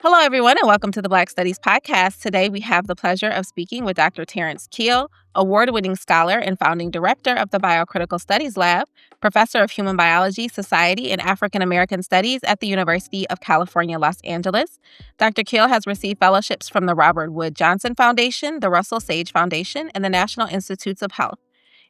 Hello, everyone, and welcome to the Black Studies Podcast. Today, we have the pleasure of speaking with Dr. Terence Keel, award-winning scholar and founding director of the BioCritical Studies Lab, professor of human biology, society, and African American studies at the University of California, Los Angeles. Dr. Keel has received fellowships from the Robert Wood Johnson Foundation, the Russell Sage Foundation, and the National Institutes of Health.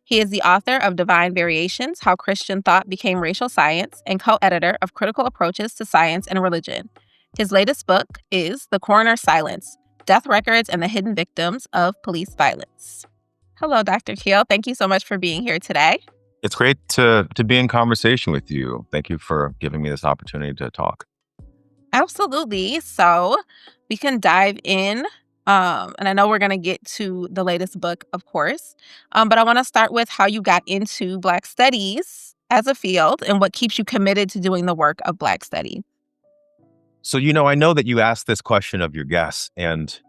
He is the author of Divine Variations: How Christian Thought Became Racial Science and co-editor of Critical Approaches to Science and Religion. His latest book is The Coroner Silence: Death Records and the Hidden Victims of Police Violence. Hello, Dr. Keel. Thank you so much for being here today. It's great to be in conversation with you. Thank you for giving me this opportunity to talk. Absolutely. So we can dive in. And I know we're going to get to the latest book, of course. But I want to start with how you got into Black Studies as a field and what keeps you committed to doing the work of Black Study. So, I know that you asked this question of your guests, and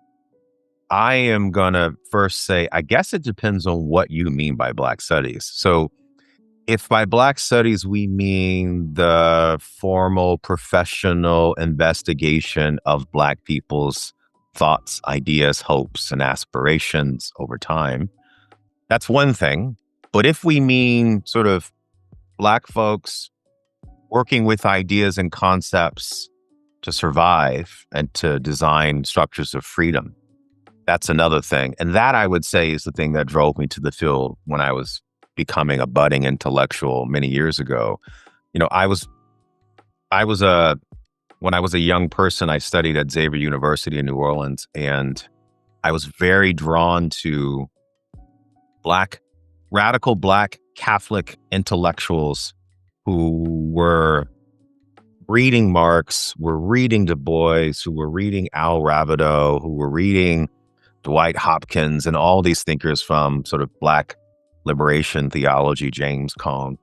I am going to first say, I guess it depends on what you mean by Black Studies. So if by Black Studies, we mean the formal professional investigation of Black people's thoughts, ideas, hopes, and aspirations over time, that's one thing. But if we mean sort of Black folks working with ideas and concepts to survive and to design structures of freedom, that's another thing. And that, I would say, is the thing that drove me to the field when I was becoming a budding intellectual many years ago. When I was a young person, I studied at Xavier University in New Orleans, and I was very drawn to radical Black Catholic intellectuals who were reading Marx, were reading Du Bois, who were reading Al Rabideau, who were reading Dwight Hopkins, and all these thinkers from sort of Black liberation theology, James Cone.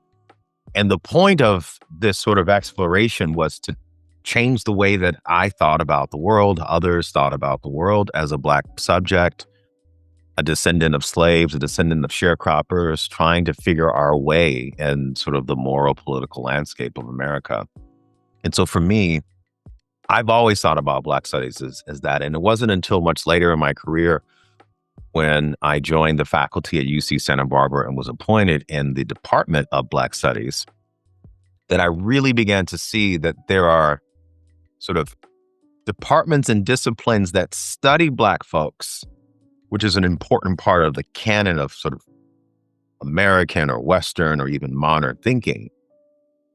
And the point of this sort of exploration was to change the way that I thought about the world, others thought about the world as a Black subject, a descendant of slaves, a descendant of sharecroppers, trying to figure our way in sort of the moral political landscape of America. And so for me, I've always thought about Black Studies as that. And it wasn't until much later in my career when I joined the faculty at UC Santa Barbara and was appointed in the Department of Black Studies that I really began to see that there are sort of departments and disciplines that study Black folks, which is an important part of the canon of sort of American or Western or even modern thinking.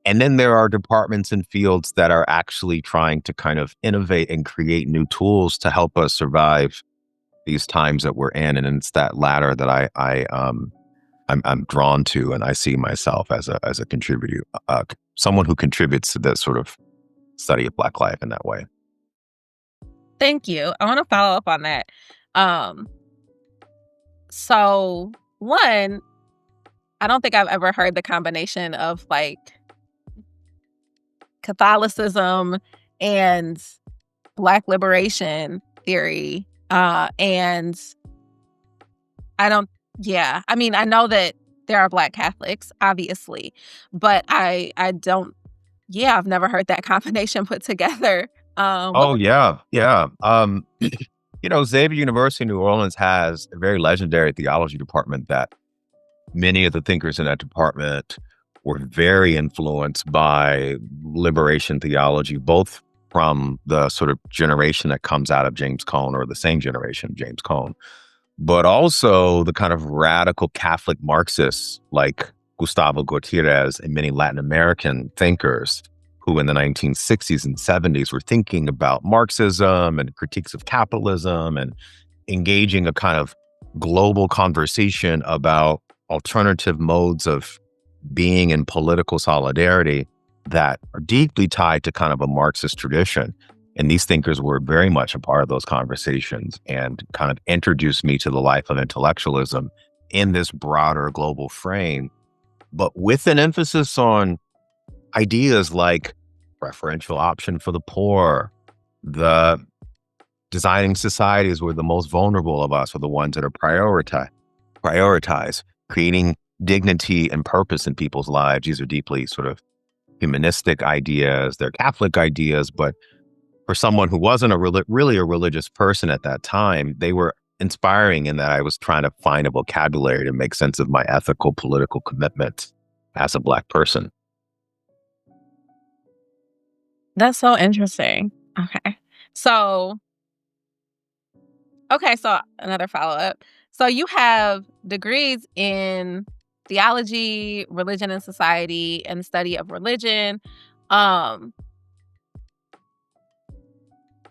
And then there are departments and fields that are actually trying to kind of innovate and create new tools to help us survive these times that we're in. And it's that latter that I'm drawn to, and I see myself as a contributor, someone who contributes to this sort of study of Black life in that way. Thank you. I want to follow up on that. So one, I don't think I've ever heard the combination of like Catholicism and Black liberation theory. And I know that there are Black Catholics, obviously, but I've never heard that combination put together. Yeah. Xavier University in New Orleans has a very legendary theology department that many of the thinkers in that department were very influenced by liberation theology, both from the sort of generation that comes out of James Cone, or the same generation of James Cone, but also the kind of radical Catholic Marxists like Gustavo Gutierrez and many Latin American thinkers who in the 1960s and 70s were thinking about Marxism and critiques of capitalism and engaging a kind of global conversation about alternative modes of being in political solidarity that are deeply tied to kind of a Marxist tradition. And these thinkers were very much a part of those conversations and kind of introduced me to the life of intellectualism in this broader global frame, but with an emphasis on ideas like preferential option for the poor, the designing societies where the most vulnerable of us are the ones that are prioritized, creating dignity and purpose in people's lives. These are deeply sort of humanistic ideas. They're Catholic ideas, but for someone who wasn't really a religious person at that time, they were inspiring in that I was trying to find a vocabulary to make sense of my ethical, political commitment as a Black person. That's so interesting. Okay. So, so another follow-up. So you have degrees in theology, religion and society, and study of religion. Um,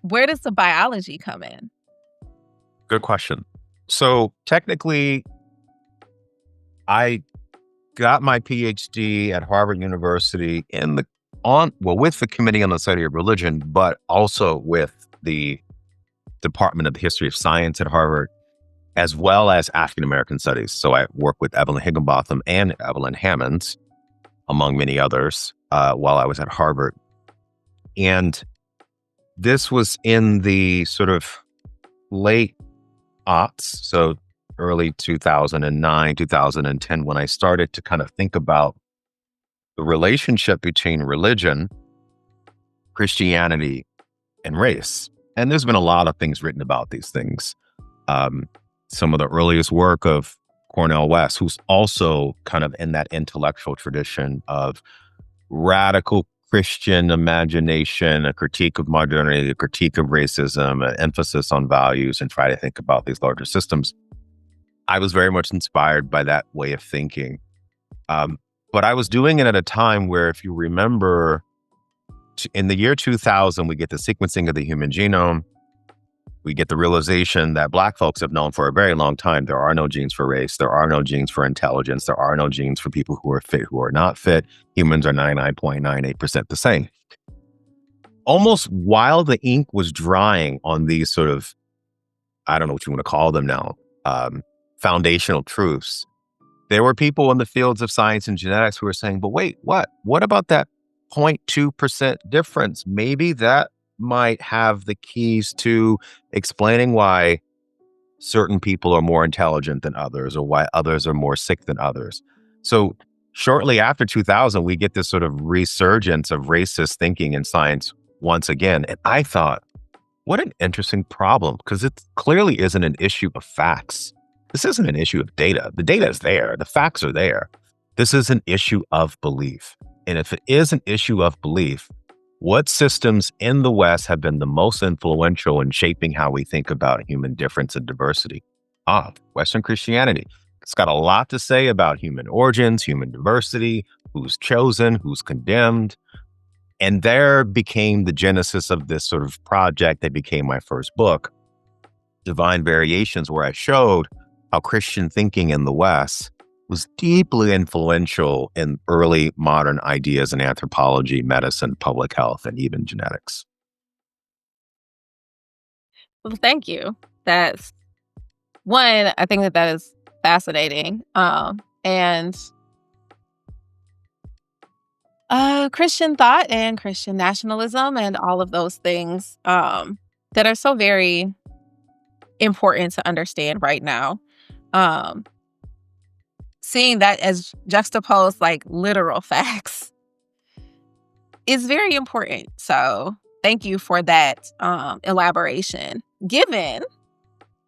where does the biology come in? Good question. So technically, I got my PhD at Harvard University with the Committee on the Study of Religion, but also with the Department of the History of Science at Harvard, as well as African American Studies. So I worked with Evelyn Higginbotham and Evelyn Hammonds, among many others, while I was at Harvard. And this was in the sort of late aughts, so early 2009, 2010, when I started to kind of think about the relationship between religion, Christianity, and race. And there's been a lot of things written about these things. Some of the earliest work of Cornel West, who's also kind of in that intellectual tradition of radical Christian imagination, a critique of modernity, a critique of racism, an emphasis on values, and try to think about these larger systems. I was very much inspired by that way of thinking. But I was doing it at a time where, if you remember, in the year 2000, we get the sequencing of the human genome. We get the realization that Black folks have known for a very long time there are no genes for race, there are no genes for intelligence, there are no genes for people who are fit, who are not fit. Humans are 99.98% the same. Almost while the ink was drying on these sort of, I don't know what you want to call them now, foundational truths, there were people in the fields of science and genetics who were saying, but wait, what? What about that 0.2% difference? Maybe that might have the keys to explaining why certain people are more intelligent than others, or why others are more sick than others. So shortly after 2000, we get this sort of resurgence of racist thinking in science once again. And I thought, what an interesting problem, because it clearly isn't an issue of facts. This isn't an issue of data. The data is there. The facts are there. This is an issue of belief. And if it is an issue of belief, what systems in the West have been the most influential in shaping how we think about human difference and diversity? Western Christianity. It's got a lot to say about human origins, human diversity, who's chosen, who's condemned. And there became the genesis of this sort of project that became my first book, Divine Variations, where I showed how Christian thinking in the West was deeply influential in early modern ideas in anthropology, medicine, public health, and even genetics. Well, thank you. That's one, I think that is fascinating. And Christian thought and Christian nationalism and all of those things that are so very important to understand right now. Seeing that as juxtaposed like literal facts is very important. So thank you for that elaboration. Given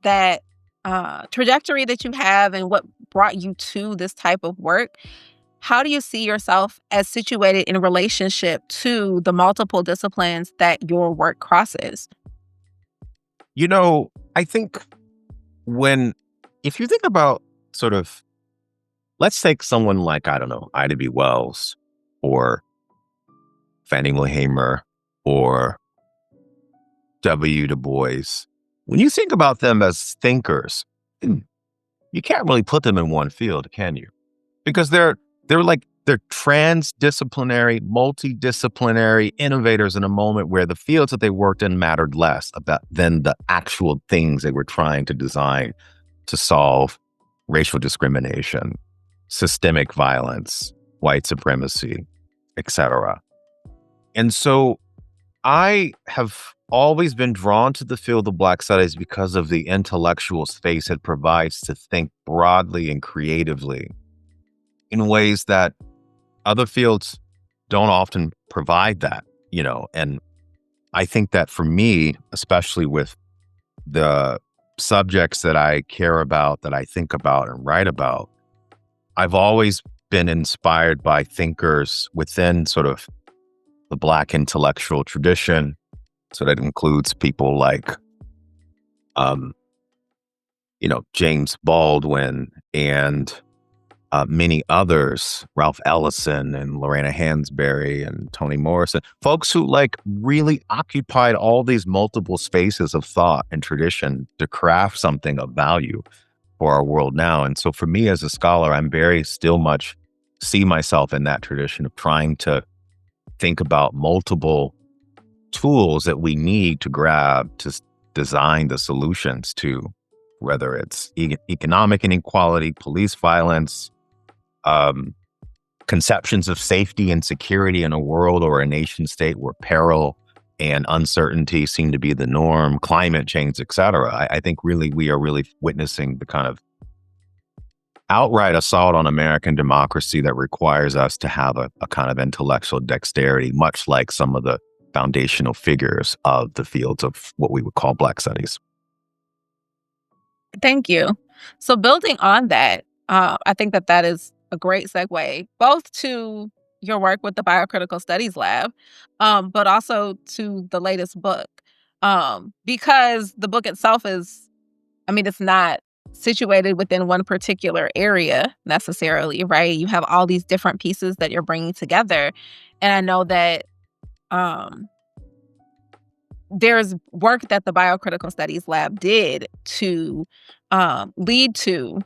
that trajectory that you have and what brought you to this type of work, how do you see yourself as situated in relationship to the multiple disciplines that your work crosses? You know, I think if you think about sort of, let's take someone like, I don't know, Ida B. Wells or Fannie Lou Hamer or W. Du Bois. When you think about them as thinkers, you can't really put them in one field, can you? Because they're transdisciplinary, multidisciplinary innovators in a moment where the fields that they worked in mattered less than the actual things they were trying to design to solve: racial discrimination, systemic violence, white supremacy, etc. And so I have always been drawn to the field of Black studies because of the intellectual space it provides to think broadly and creatively in ways that other fields don't often provide that, and I think that for me, especially with the subjects that I care about, that I think about and write about, I've always been inspired by thinkers within sort of the Black intellectual tradition. So that includes people like, um, James Baldwin and many others, Ralph Ellison and Lorena Hansberry and Toni Morrison, folks who like really occupied all these multiple spaces of thought and tradition to craft something of value for our world now. And so for me as a scholar, I'm very still much see myself in that tradition of trying to think about multiple tools that we need to grab to design the solutions to whether it's economic inequality, police violence, um, conceptions of safety and security in a world or a nation state where peril and uncertainty seem to be the norm, climate change, et cetera. I think really we are really witnessing the kind of outright assault on American democracy that requires us to have a kind of intellectual dexterity, much like some of the foundational figures of the fields of what we would call Black studies. Thank you. So building on that, I think that is a great segue, both to your work with the BioCritical Studies Lab, but also to the latest book, because the book itself is, I mean, it's not situated within one particular area necessarily, right? You have all these different pieces that you're bringing together, and I know that um, there's work that the BioCritical Studies Lab did to lead to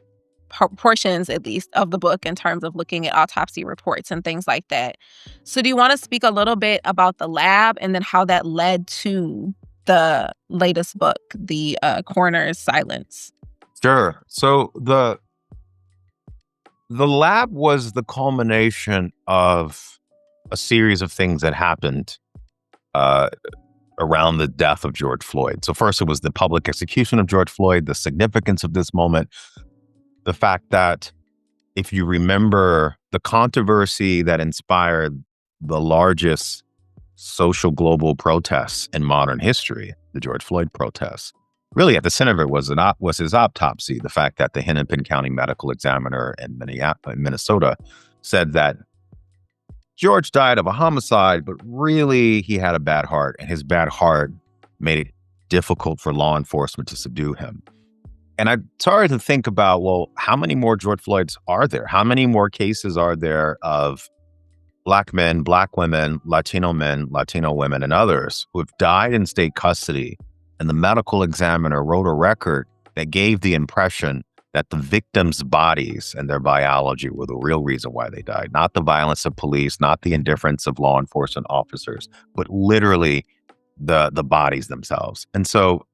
portions, at least, of the book in terms of looking at autopsy reports and things like that. So do you want to speak a little bit about the lab and then how that led to the latest book, the Coroner's Silence? Sure. So the lab was the culmination of a series of things that happened uh, around the death of George Floyd. So first, it was the public execution of George Floyd, the significance of this moment, the fact that if you remember the controversy that inspired the largest social global protests in modern history, the George Floyd protests, really at the center of it was his autopsy. The fact that the Hennepin County medical examiner in Minnesota said that George died of a homicide, but really he had a bad heart, and his bad heart made it difficult for law enforcement to subdue him. And I started to think about, well, how many more George Floyds are there? How many more cases are there of Black men, Black women, Latino men, Latino women, and others who have died in state custody? And the medical examiner wrote a record that gave the impression that the victims' bodies and their biology were the real reason why they died, not the violence of police, not the indifference of law enforcement officers, but literally the bodies themselves. And so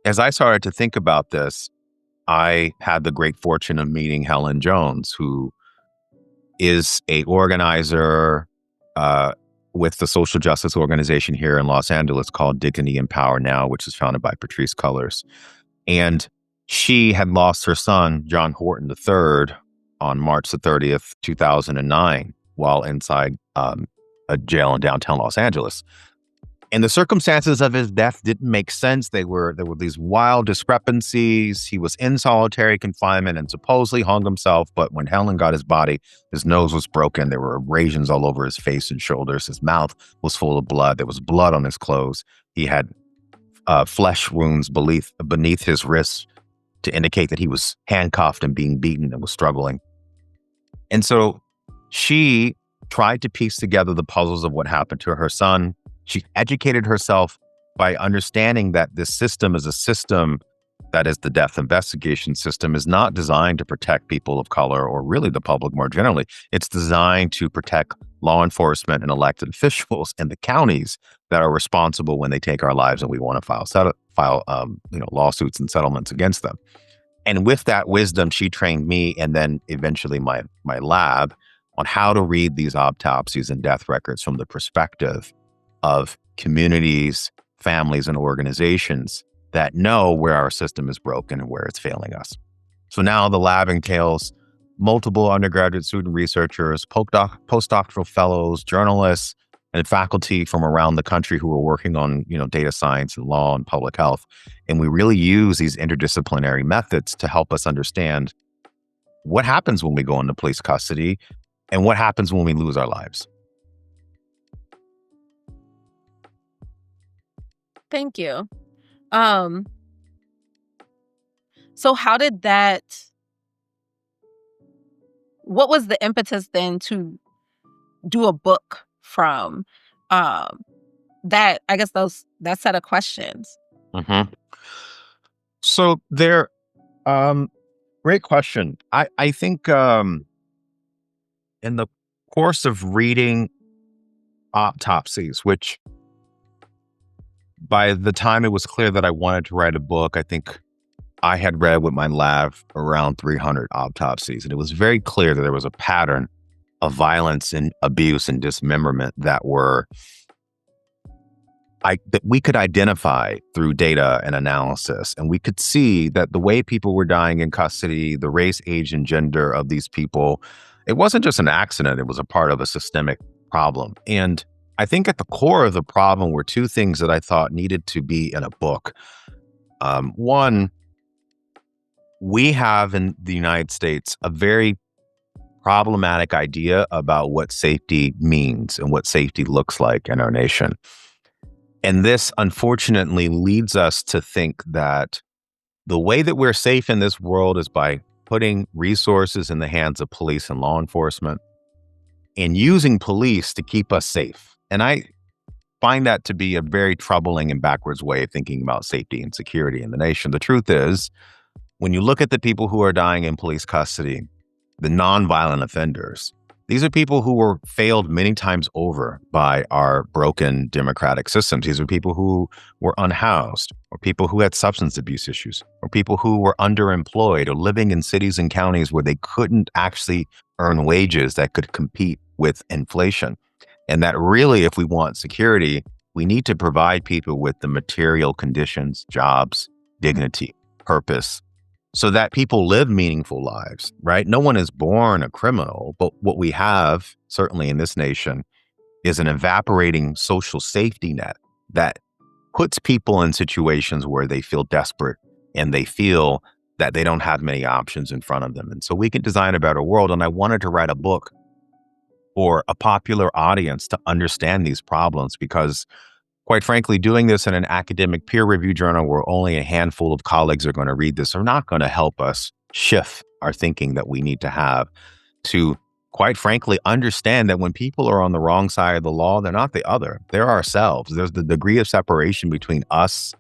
as I started to think about this, I had the great fortune of meeting Helen Jones, who is a organizer with the social justice organization here in Los Angeles called Dignity and Power Now, which is founded by Patrisse Cullors. And she had lost her son, John Horton III, on March the 30th, 2009, while inside a jail in downtown Los Angeles. And the circumstances of his death didn't make sense. There were these wild discrepancies. He was in solitary confinement and supposedly hung himself. But when Helen got his body, his nose was broken. There were abrasions all over his face and shoulders. His mouth was full of blood. There was blood on his clothes. He had flesh wounds beneath his wrists to indicate that he was handcuffed and being beaten and was struggling. And so she tried to piece together the puzzles of what happened to her son. She educated herself by understanding that this system is a system that is the death investigation system is not designed to protect people of color or really the public more generally. It's designed to protect law enforcement and elected officials in the counties that are responsible when they take our lives and we want to file lawsuits and settlements against them. And with that wisdom, she trained me and then eventually my lab on how to read these autopsies and death records from the perspective of communities, families, and organizations that know where our system is broken and where it's failing us. So now the lab entails multiple undergraduate student researchers, postdoctoral fellows, journalists, and faculty from around the country who were working on, data science and law and public health. And we really use these interdisciplinary methods to help us understand what happens when we go into police custody and what happens when we lose our lives. Thank you. So how did what was the impetus then to do a book from that, I guess that set of questions? Mm-hmm. So great question. I think in the course of reading autopsies, which by the time it was clear that I wanted to write a book, I think I had read with my lab around 300 autopsies. And it was very clear that there was a pattern of violence and abuse and dismemberment that we could identify through data and analysis. And we could see that the way people were dying in custody, the race, age, and gender of these people, it wasn't just an accident. It was a part of a systemic problem. And I think at the core of the problem were two things that I thought needed to be in a book. One, we have in the United States a very problematic idea about what safety means and what safety looks like in our nation. And this unfortunately leads us to think that the way that we're safe in this world is by putting resources in the hands of police and law enforcement and using police to keep us safe. And I find that to be a very troubling and backwards way of thinking about safety and security in the nation. The truth is, when you look at the people who are dying in police custody, the nonviolent offenders, these are people who were failed many times over by our broken democratic systems. These are people who were unhoused, or people who had substance abuse issues, or people who were underemployed, or living in cities and counties where they couldn't actually earn wages that could compete with inflation. And that really, if we want security, we need to provide people with the material conditions, jobs, dignity, purpose, so that people live meaningful lives, right? No one is born a criminal, but what we have, certainly in this nation, is an evaporating social safety net that puts people in situations where they feel desperate and they feel that they don't have many options in front of them. And so we can design a better world. And I wanted to write a book for a popular audience to understand these problems because, quite frankly, doing this in an academic peer-reviewed journal where only a handful of colleagues are going to read this are not going to help us shift our thinking that we need to have to, quite frankly, understand that when people are on the wrong side of the law, they're not the other. They're ourselves. There's the degree of separation between us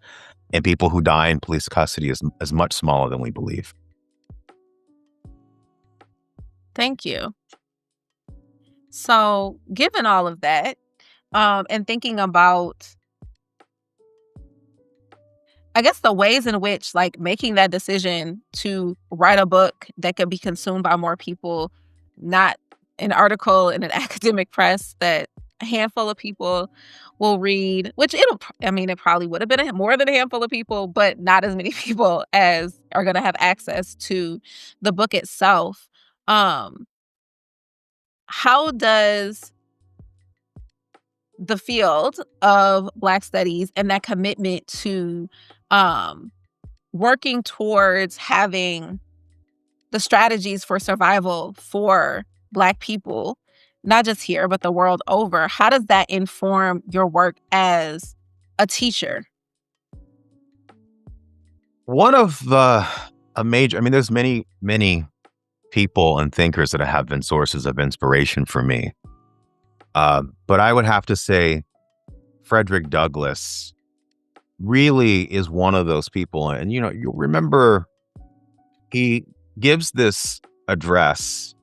and people who die in police custody is much smaller than we believe. Thank you. So, given all of that, and thinking about, I guess, the ways in which, like, making that decision to write a book that could be consumed by more people, not an article in an academic press that a handful of people will read, which it probably would have been more than a handful of people, but not as many people as are going to have access to the book itself. How does the field of Black studies and that commitment to working towards having the strategies for survival for Black people, not just here, but the world over, how does that inform your work as a teacher? One of there's many, many people and thinkers that have been sources of inspiration for me. But I would have to say Frederick Douglass really is one of those people. And, you'll remember he gives this address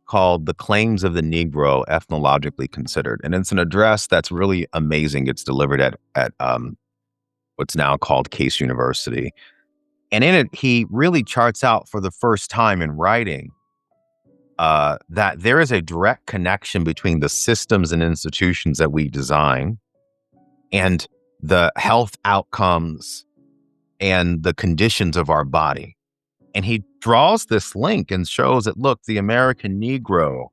called The Claims of the Negro Ethnologically Considered. And it's an address that's really amazing. It's delivered at what's now called Case University. And in it, he really charts out for the first time in writing that there is a direct connection between the systems and institutions that we design and the health outcomes and the conditions of our body. And he draws this link and shows that, look, the American Negro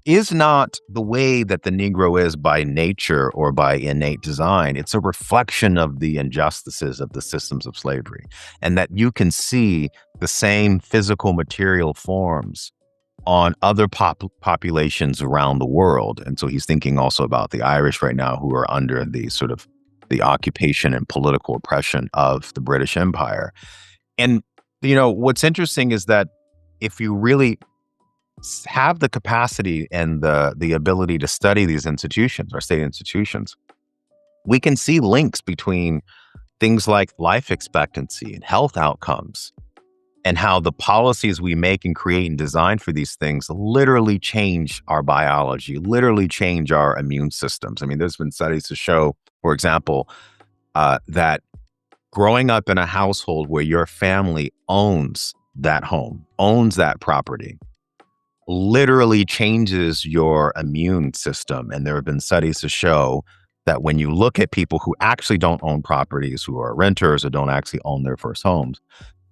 is not the way that the Negro is by nature or by innate design. It's a reflection of the injustices of the systems of slavery, and that you can see the same physical material forms on other populations around the world. And so he's thinking also about the Irish right now, who are under the sort of the occupation and political oppression of the British Empire. And, what's interesting is that if you really have the capacity and the ability to study these institutions, our state institutions, we can see links between things like life expectancy and health outcomes, and how the policies we make and create and design for these things literally change our biology, literally change our immune systems. I mean, there's been studies to show, for example, that growing up in a household where your family owns that home, owns that property, literally changes your immune system. And there have been studies to show that when you look at people who actually don't own properties, who are renters or don't actually own their first homes,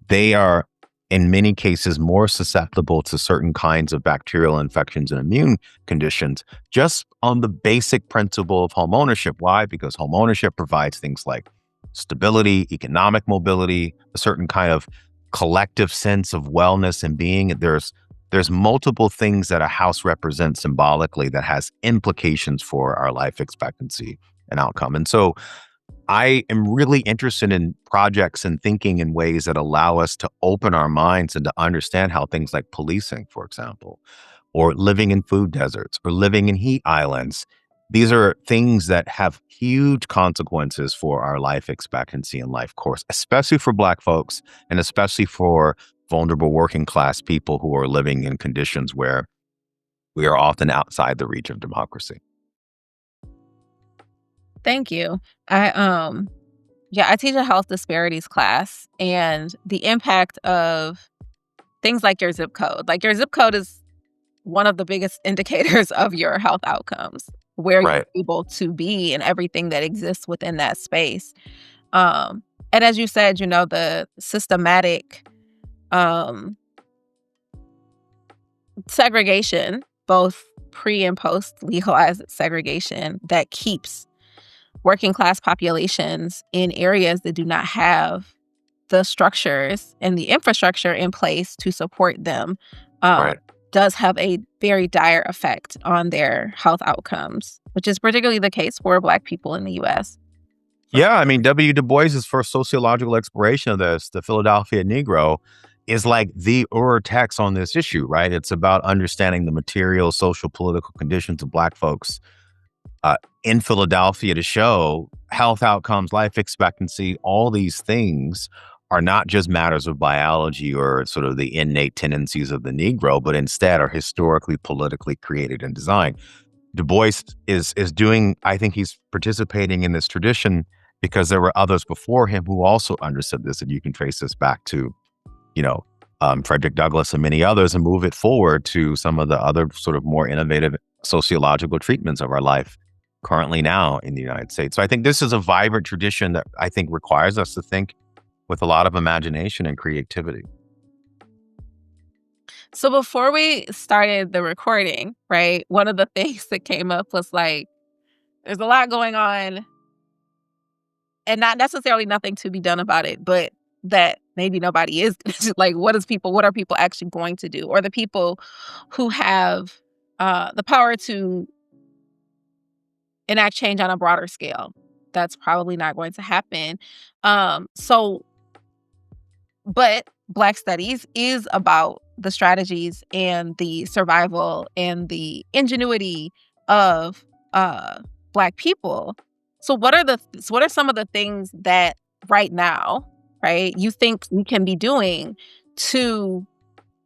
they are in many cases more susceptible to certain kinds of bacterial infections and immune conditions, just on the basic principle of home ownership. Why? Because home ownership provides things like stability, economic mobility, a certain kind of collective sense of wellness and being. There's multiple things that a house represents symbolically that has implications for our life expectancy and outcome. And so I am really interested in projects and thinking in ways that allow us to open our minds and to understand how things like policing, for example, or living in food deserts or living in heat islands, these are things that have huge consequences for our life expectancy and life course, especially for Black folks and especially for vulnerable working class people who are living in conditions where we are often outside the reach of democracy. Thank you. I teach a health disparities class, and the impact of things like your zip code. Like, your zip code is one of the biggest indicators of your health outcomes, where you're Right. able to be and everything that exists within that space. And as you said, the systematic um, segregation, both pre and post legalized segregation, that keeps working class populations in areas that do not have the structures and the infrastructure in place to support them, Right. does have a very dire effect on their health outcomes, which is particularly the case for Black people in the U.S. Yeah, I mean, W. Du Bois's first sociological exploration of this, the Philadelphia Negro, is like the text on this issue, right? It's about understanding the material, social, political conditions of Black folks in Philadelphia to show health outcomes, life expectancy, all these things are not just matters of biology or sort of the innate tendencies of the Negro, but instead are historically, politically created and designed. Du Bois is doing, I think he's participating in this tradition because there were others before him who also understood this. And you can trace this back to, Frederick Douglass and many others, and move it forward to some of the other sort of more innovative sociological treatments of our life currently now in the United States. So I think this is a vibrant tradition that I think requires us to think with a lot of imagination and creativity. So before we started the recording, right, one of the things that came up was like, there's a lot going on and not necessarily nothing to be done about it, but that maybe nobody is like, what are people actually going to do? Or the people who have the power to enact change on a broader scale. That's probably not going to happen. So But Black Studies is about the strategies and the survival and the ingenuity of Black people. So what are some of the things that right now, right, you think we can be doing to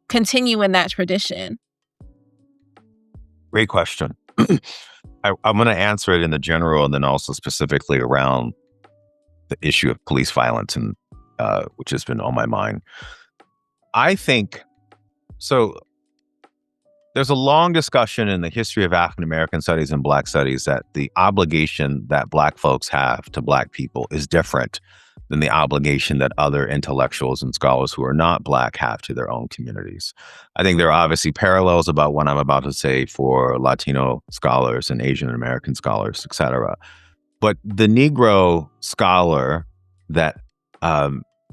continue in that tradition? Great question. I'm going to answer it in the general and then also specifically around the issue of police violence, and which has been on my mind. I think so. There's a long discussion in the history of African American studies and Black studies that the obligation that Black folks have to Black people is different than the obligation that other intellectuals and scholars who are not Black have to their own communities. I think there are obviously parallels about what I'm about to say for Latino scholars and Asian American scholars, et cetera. But the Negro scholar that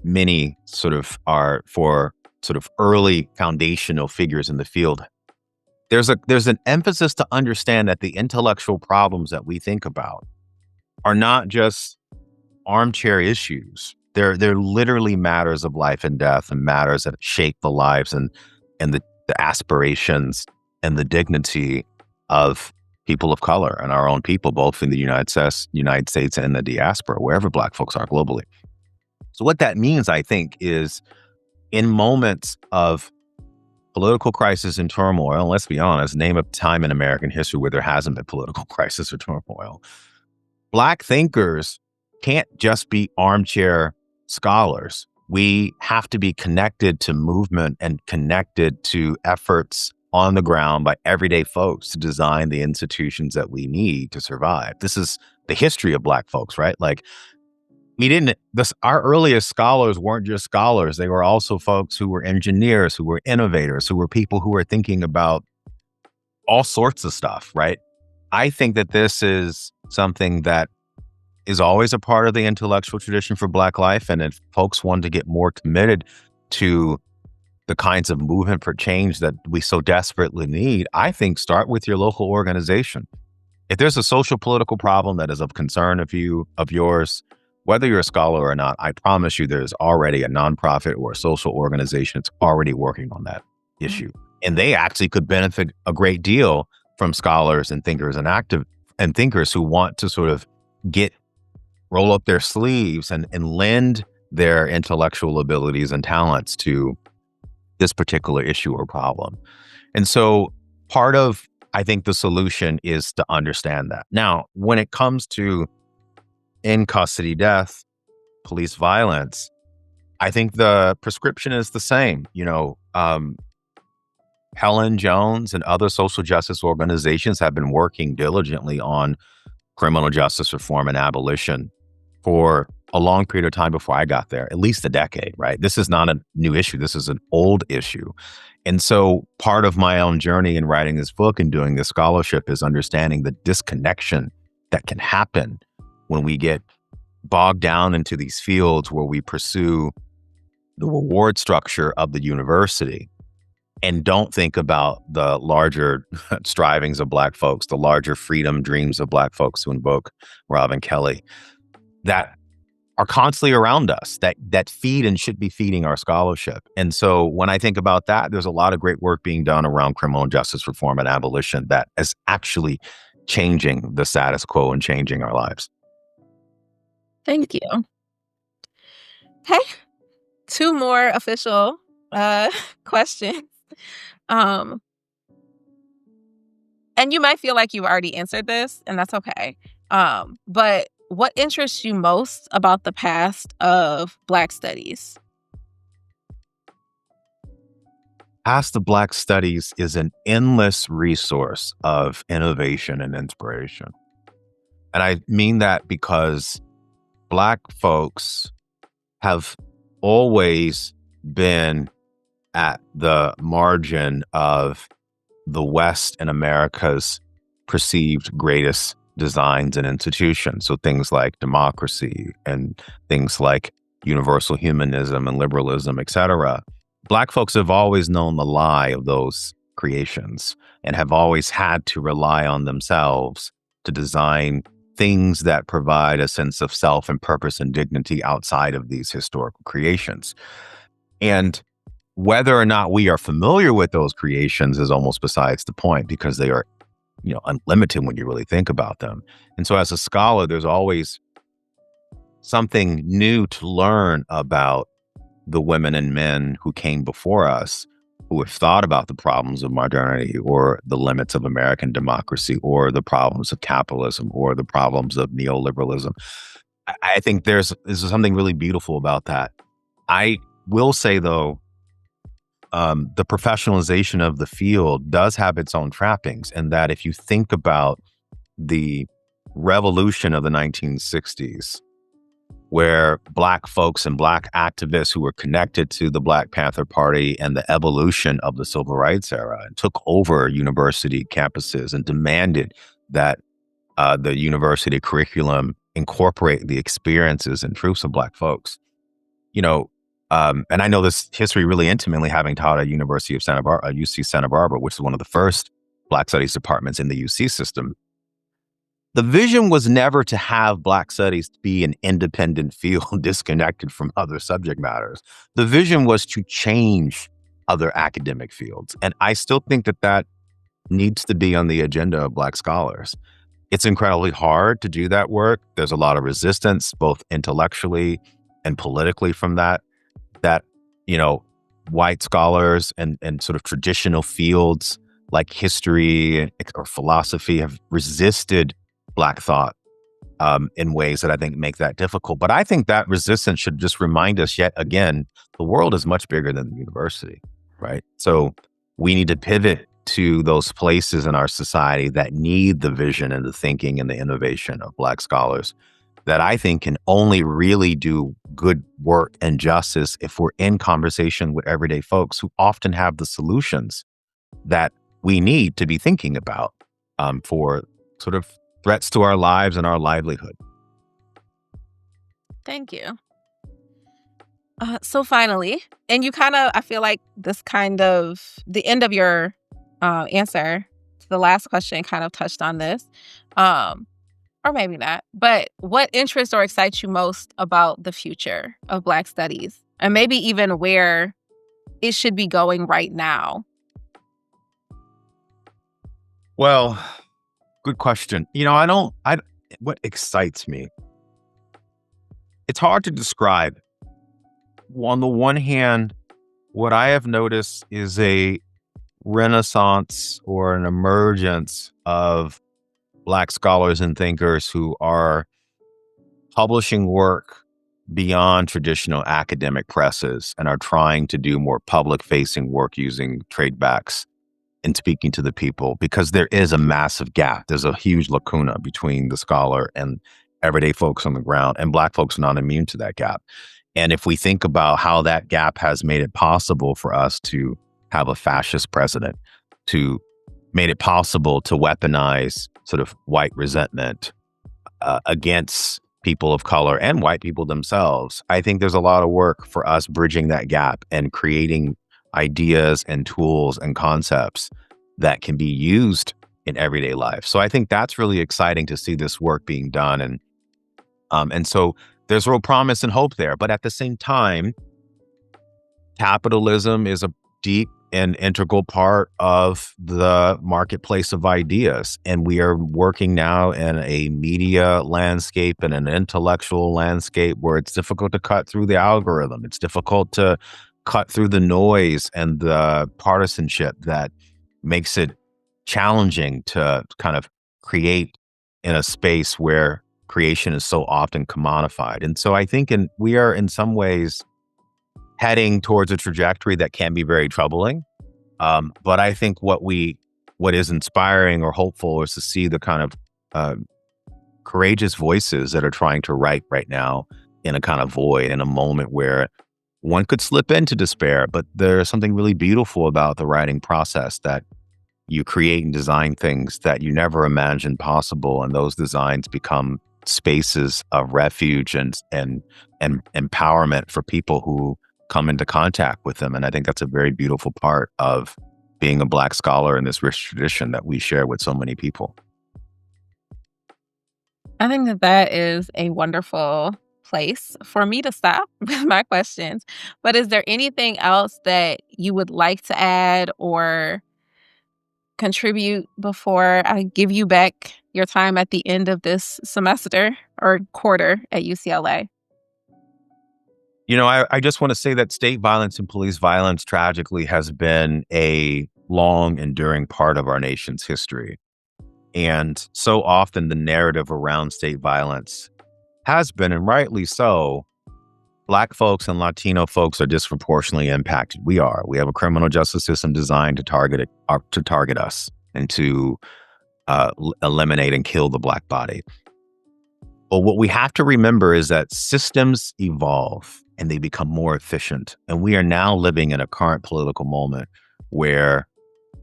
many sort of are for sort of early foundational figures in the field, there's an emphasis to understand that the intellectual problems that we think about are not just armchair issues. They're literally matters of life and death, and matters that shape the lives and the aspirations and the dignity of people of color and our own people, both in the United States and the diaspora, wherever Black folks are globally. So what that means, I think, is in moments of political crisis and turmoil, and let's be honest, name a time in American history where there hasn't been political crisis or turmoil, Black thinkers can't just be armchair scholars. We have to be connected to movement and connected to efforts on the ground by everyday folks to design the institutions that we need to survive. This is the history of Black folks, right? Like, our earliest scholars weren't just scholars. They were also folks who were engineers, who were innovators, who were people who were thinking about all sorts of stuff, right? I think that this is something that is always a part of the intellectual tradition for Black life. And if folks want to get more committed to the kinds of movement for change that we so desperately need, I think start with your local organization. If there's a social political problem that is of concern of yours, whether you're a scholar or not, I promise you there's already a nonprofit or a social organization that's already working on that issue. And they actually could benefit a great deal from scholars and thinkers and thinkers who want to sort of roll up their sleeves and lend their intellectual abilities and talents to this particular issue or problem. And so part of, I think, the solution is to understand that. Now, when it comes to in custody death, police violence, I think the prescription is the same. Helen Jones and other social justice organizations have been working diligently on criminal justice reform and abolition for a long period of time before I got there, at least a decade, right? This is not a new issue. This is an old issue. And so part of my own journey in writing this book and doing this scholarship is understanding the disconnection that can happen when we get bogged down into these fields where we pursue the reward structure of the university and don't think about the larger strivings of Black folks, the larger freedom dreams of Black folks, to invoke Robin Kelly, that are constantly around us, that feed and should be feeding our scholarship. And so when I think about that, there's a lot of great work being done around criminal justice reform and abolition that is actually changing the status quo and changing our lives. Thank you. Hey, two more official questions. And you might feel like you've already answered this, and that's okay. But what interests you most about the past of Black studies? Past of Black studies is an endless resource of innovation and inspiration. And I mean that because Black folks have always been at the margin of the West and America's perceived greatest designs and institutions. So things like democracy and things like universal humanism and liberalism, et cetera. Black folks have always known the lie of those creations and have always had to rely on themselves to design things that provide a sense of self and purpose and dignity outside of these historical creations. And whether or not we are familiar with those creations is almost besides the point, because they are, unlimited when you really think about them. And so as a scholar, there's always something new to learn about the women and men who came before us, who have thought about the problems of modernity or the limits of American democracy or the problems of capitalism or the problems of neoliberalism. I think there's something really beautiful about that. I will say, though, the professionalization of the field does have its own trappings, and that if you think about the revolution of the 1960s, where Black folks and Black activists who were connected to the Black Panther Party and the evolution of the Civil Rights era and took over university campuses and demanded that the university curriculum incorporate the experiences and truths of Black folks. You know, and I know this history really intimately, having taught at University of Santa Barbara, UC Santa Barbara, which is one of the first Black Studies departments in the UC system. The vision was never to have Black Studies be an independent field disconnected from other subject matters. The vision was to change other academic fields. And I still think that that needs to be on the agenda of Black scholars. It's incredibly hard to do that work. There's a lot of resistance, both intellectually and politically from that, you know, white scholars and sort of traditional fields like history or philosophy have resisted Black thought in ways that I think make that difficult. But I think that resistance should just remind us yet again, the world is much bigger than the university, right? So we need to pivot to those places in our society that need the vision and the thinking and the innovation of Black scholars that I think can only really do good work and justice if we're in conversation with everyday folks who often have the solutions that we need to be thinking about for sort of threats to our lives and our livelihood. Thank you. So finally, and you kind of, I feel like this kind of, the end of your answer to the last question kind of touched on this, or maybe not, but what interests or excites you most about the future of Black studies, and maybe even where it should be going right now? Well, good question. You know, what excites me? It's hard to describe. On the one hand, what I have noticed is a renaissance or an emergence of Black scholars and thinkers who are publishing work beyond traditional academic presses and are trying to do more public-facing work using tradebacks and speaking to the people, because there is a massive gap. There's a huge lacuna between the scholar and everyday folks on the ground, and Black folks are not immune to that gap. And if we think about how that gap has made it possible for us to have a fascist president, to made it possible to weaponize sort of white resentment against people of color and white people themselves, I think there's a lot of work for us bridging that gap and creating ideas and tools and concepts that can be used in everyday life. So I think that's really exciting to see this work being done. And so there's real promise and hope there. But at the same time, capitalism is a deep and integral part of the marketplace of ideas. And we are working now in a media landscape and an intellectual landscape where it's difficult to cut through the algorithm. It's difficult to cut through the noise and the partisanship that makes it challenging to kind of create in a space where creation is so often commodified. And so I think we are in some ways heading towards a trajectory that can be very troubling. But I think what is inspiring or hopeful is to see the kind of courageous voices that are trying to write right now in a kind of void, in a moment where one could slip into despair, but there's something really beautiful about the writing process, that you create and design things that you never imagined possible, and those designs become spaces of refuge and empowerment for people who come into contact with them. And I think that's a very beautiful part of being a Black scholar in this rich tradition that we share with so many people. I think that is a wonderful place for me to stop with my questions. But is there anything else that you would like to add or contribute before I give you back your time at the end of this semester or quarter at UCLA? You know, I just want to say that state violence and police violence tragically has been a long, enduring part of our nation's history. And so often the narrative around state violence has been, and rightly so, Black folks and Latino folks are disproportionately impacted. We have a criminal justice system designed to target us and to eliminate and kill the Black body. But what we have to remember is that systems evolve and they become more efficient. And we are now living in a current political moment where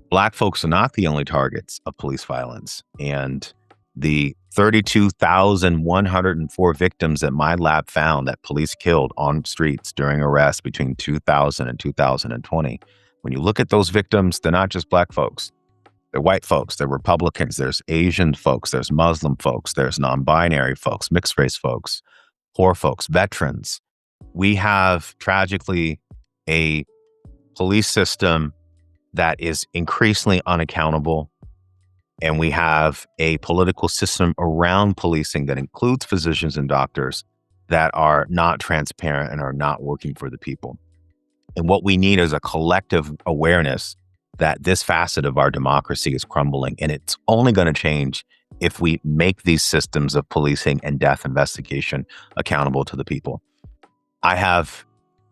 Black folks are not the only targets of police violence. And the 32,104 victims that my lab found that police killed on streets during arrests between 2000 and 2020, when you look at those victims, they're not just Black folks. They're white folks, they're Republicans, there's Asian folks, there's Muslim folks, there's non-binary folks, mixed race folks, poor folks, veterans. We have tragically a police system that is increasingly unaccountable. And we have a political system around policing that includes physicians and doctors that are not transparent and are not working for the people. And what we need is a collective awareness that this facet of our democracy is crumbling. And it's only going to change if we make these systems of policing and death investigation accountable to the people. I have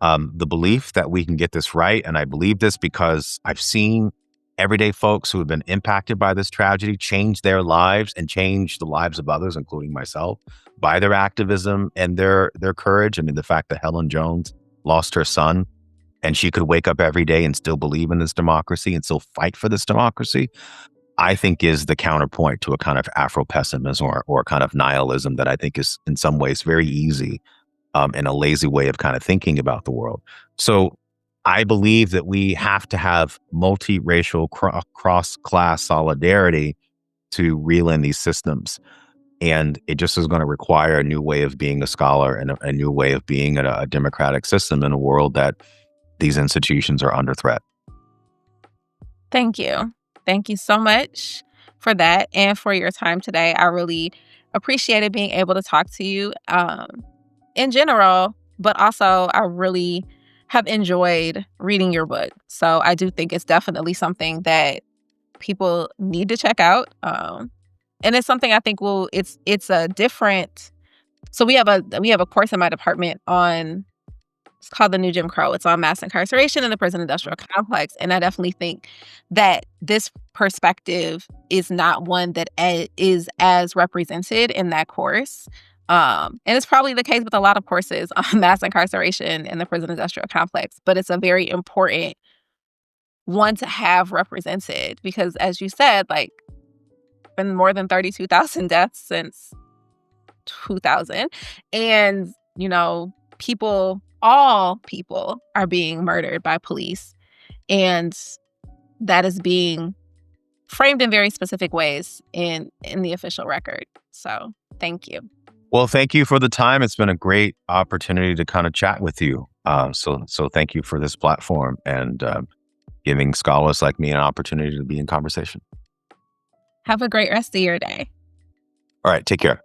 the belief that we can get this right. And I believe this because I've seen everyday folks who have been impacted by this tragedy change their lives and change the lives of others, including myself, by their activism and their courage. I mean, the fact that Helen Jones lost her son and she could wake up every day and still believe in this democracy and still fight for this democracy, I think is the counterpoint to a kind of Afro-pessimism or kind of nihilism that I think is in some ways very easy and a lazy way of kind of thinking about the world. So I believe that we have to have multiracial cross-class solidarity to reel in these systems. And it just is going to require a new way of being a scholar and a new way of being in a democratic system in a world that these institutions are under threat. Thank you. Thank you so much for that and for your time today. I really appreciated being able to talk to you in general, but also I really have enjoyed reading your book. So I do think it's definitely something that people need to check out. And it's something I think it's a different. So we have a course in my department on. It's called The New Jim Crow. It's on mass incarceration in the prison industrial complex. And I definitely think that this perspective is not one that is as represented in that course. And it's probably the case with a lot of courses on mass incarceration in the prison industrial complex. But it's a very important one to have represented because, as you said, like, been more than 32,000 deaths since 2000. And, all people are being murdered by police. And that is being framed in very specific ways in the official record. So thank you. Well, thank you for the time. It's been a great opportunity to kind of chat with you. So thank you for this platform and giving scholars like me an opportunity to be in conversation. Have a great rest of your day. All right. Take care.